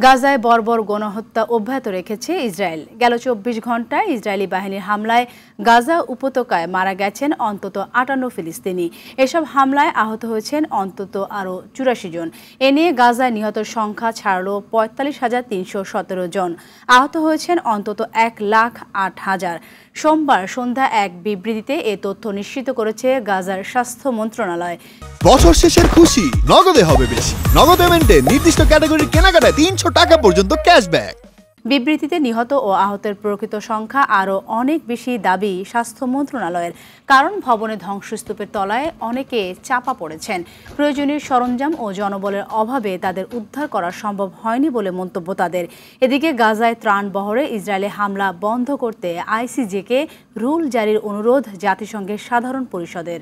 গাজায় বর্বর গণহত্যা অব্যাহত রেখেছে ইসরায়েল। গেল ২৪ ঘণ্টায় ইসরায়েলি বাহিনীর হামলায় গাজা উপত্যকায় মারা গেছেন অন্তত ৫৮ ফিলিস্তিনি। এসব হামলায় আহত হয়েছেন অন্তত আরও ৮৪ জন। এ নিয়ে গাজায় নিহতের সংখ্যা ছাড়ল ৪৫,৩১৭ জন। আহত হয়েছেন অন্তত ১,০৮,০০০। সোমবার সন্ধ্যা এক বিবৃতিতে এ তথ্য নিশ্চিত করেছে গাজার স্বাস্থ্য মন্ত্রণালয়। বছর শেষের খুশি নগদে হবে বেশি। নগদ পেমেন্টে নির্দিষ্ট ক্যাটাগরির কেনাকাটায় ৩০০ টাকা পর্যন্ত ক্যাশব্যাক। বিবৃতিতে নিহত ও আহতের প্রকৃত সংখ্যা আরও অনেক বেশি দাবি স্বাস্থ্য মন্ত্রণালয়ের। কারণ ভবনে ধ্বংসস্তূপের তলায় অনেকে চাপা পড়েছেন। প্রয়োজনীয় সরঞ্জাম ও জনবলের অভাবে তাদের উদ্ধার করা সম্ভব হয়নি বলে মন্তব্য তাদের। এদিকে গাজায় ত্রাণ বহরে ইসরায়েলে হামলা বন্ধ করতে আইসিজেকে রুল জারির অনুরোধ জাতিসংঘের সাধারণ পরিষদের।